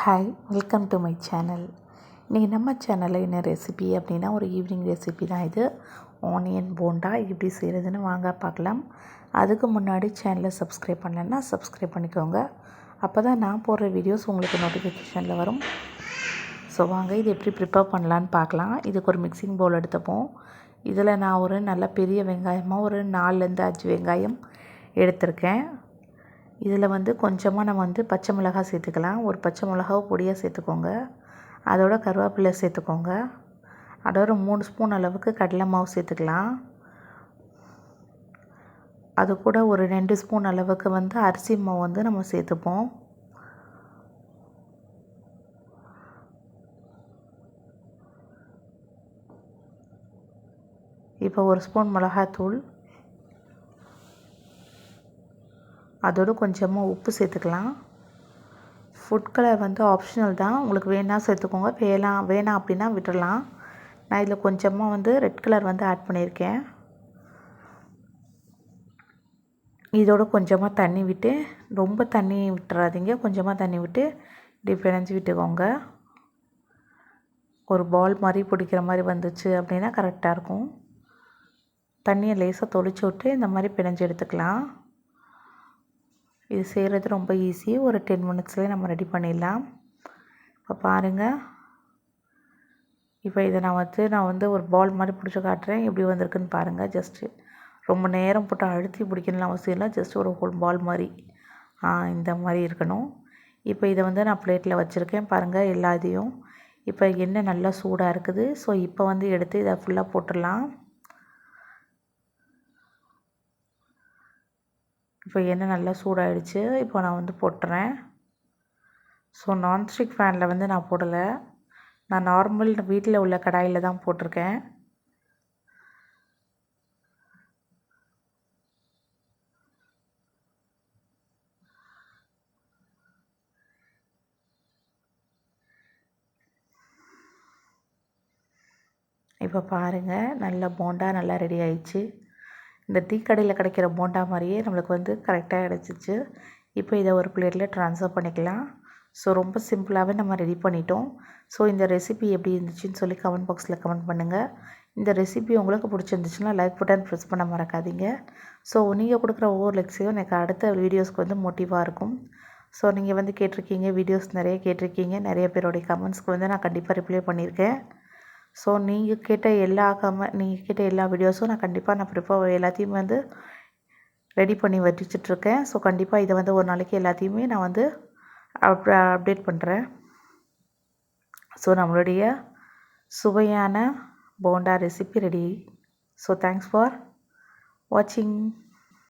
Hi, welcome to my channel. இன்றைக்கி நம்ம சேனலில் என்ன ரெசிபி அப்படின்னா, ஒரு ஈவினிங் ரெசிபி தான் இது. ஆனியன் போண்டா எப்படி செய்கிறதுன்னு வாங்க பார்க்கலாம். அதுக்கு முன்னாடி சேனலை சப்ஸ்கிரைப் பண்ணலைன்னா சப்ஸ்கிரைப் பண்ணிக்கோங்க. அப்போ தான் நான் போடுற வீடியோஸ் உங்களுக்கு நோட்டிஃபிகேஷனில் வரும். ஸோ வாங்க இது எப்படி ப்ரிப்பேர் பண்ணலான்னு பார்க்கலாம். இதுக்கு ஒரு மிக்சிங் பவுல் எடுத்துப்போம். இதில் நான் ஒரு நல்ல பெரிய வெங்காயமாக ஒரு 4லேருந்து 5 வெங்காயம் எடுத்திருக்கேன். இதில் கொஞ்சமாக நம்ம பச்சை மிளகாய் சேர்த்துக்கலாம். ஒரு பச்சை மிளகாவை பொடியாக சேர்த்துக்கோங்க. அதோட கருவேப்பிலை சேர்த்துக்கோங்க. அதோட 3 ஸ்பூன் அளவுக்கு கடலை மாவு சேர்த்துக்கலாம். அது கூட ஒரு 2 ஸ்பூன் அளவுக்கு அரிசி மாவு நம்ம சேர்த்துப்போம். இப்போ ஒரு ஸ்பூன் மிளகாத்தூள், அதோடு கொஞ்சமாக உப்பு சேர்த்துக்கலாம். ஃபுட் கலர் ஆப்ஷனல் தான். உங்களுக்கு வேணால் சேர்த்துக்கோங்க, வேணாம் அப்படின்னா விட்டுடலாம். நான் இதில் கொஞ்சமாக ரெட் கலர் ஆட் பண்ணியிருக்கேன். இதோட கொஞ்சமாக தண்ணி விட்டு, ரொம்ப தண்ணி விட்டுறாதீங்க, கொஞ்சமாக தண்ணி விட்டு இப்படி பிணைஞ்சி விட்டுக்கோங்க. ஒரு பால் மாதிரி பிடிக்கிற மாதிரி வந்துச்சு அப்படின்னா கரெக்டாக இருக்கும். தண்ணியை லேசாக தொளிச்சு விட்டு இந்த மாதிரி பிணைஞ்சி எடுத்துக்கலாம். இது செய்கிறது ரொம்ப ஈஸி. ஒரு 10 மினிட்ஸ்லேயே நம்ம ரெடி பண்ணிடலாம். இப்போ பாருங்கள், இப்போ இதை நான் ஒரு பால் மாதிரி பிடிச்சி காட்டுறேன். எப்படி வந்திருக்குன்னு பாருங்கள். ஜஸ்ட்டு ரொம்ப நேரம் போட்டு அழுத்தி பிடிக்கணும்னு அவசியம் இல்லை. ஜஸ்ட் ஒரு ஹோல் பால் மாதிரி இந்த மாதிரி இருக்கணும். இப்போ இதை நான் பிளேட்டில் வச்சுருக்கேன். பாருங்கள் எல்லா இதையும். இப்போ எண்ணெய் நல்லா சூடாக இருக்குது. ஸோ இப்போ எடுத்து இதை ஃபுல்லாக போட்டுடலாம். இப்போ எண்ணெய் நல்லா சூடாகிடுச்சு. இப்போ நான் போட்டுறேன். ஸோ நான்ஸ்டிக் ஃபேனில் நான் போடலை. நான் நார்மல் வீட்டில் உள்ள கடாயில் தான் போட்டிருக்கேன். இப்போ பாருங்கள், நல்ல போண்டா நல்லா ரெடி ஆயிடுச்சு. இந்த டீ கடையில் கிடைக்கிற போண்டா மாதிரியே நம்மளுக்கு கரெக்டாக கிடச்சிச்சு. இப்போ இதை ஒரு பிளேட்டில் ட்ரான்ஸ்ஃபர் பண்ணிக்கலாம். ஸோ ரொம்ப சிம்பிளாகவே நம்ம ரெடி பண்ணிட்டோம். ஸோ இந்த ரெசிபி எப்படி இருந்துச்சுன்னு சொல்லி கமெண்ட் பாக்ஸில் கமெண்ட் பண்ணுங்கள். இந்த ரெசிபி உங்களுக்கு பிடிச்சிருந்துச்சுன்னா லைக் பட்டன் ப்ரெஸ் பண்ண மறக்காதீங்க. ஸோ நீங்கள் கொடுக்குற ஒவ்வொரு லெக்ஸையும் எனக்கு அடுத்த வீடியோஸ்க்கு மோட்டிவாக இருக்கும். ஸோ நீங்கள் கேட்டிருக்கீங்க, வீடியோஸ் நிறைய கேட்டிருக்கீங்க. நிறைய பேருடைய கமெண்ட்ஸ்க்கு நான் கண்டிப்பாக ரிப்ளை பண்ணியிருக்கேன். ஸோ நீங்கள் கேட்ட எல்லா வீடியோஸும் நான் கண்டிப்பாக எல்லாத்தையும் ரெடி பண்ணி வச்சுட்ருக்கேன். ஸோ கண்டிப்பாக இதை ஒரு நாளைக்கு எல்லாத்தையுமே நான் அப்டேட் பண்ணுறேன். ஸோ நம்மளுடைய சுவையான bonda recipe ready. So thanks for வாட்சிங்.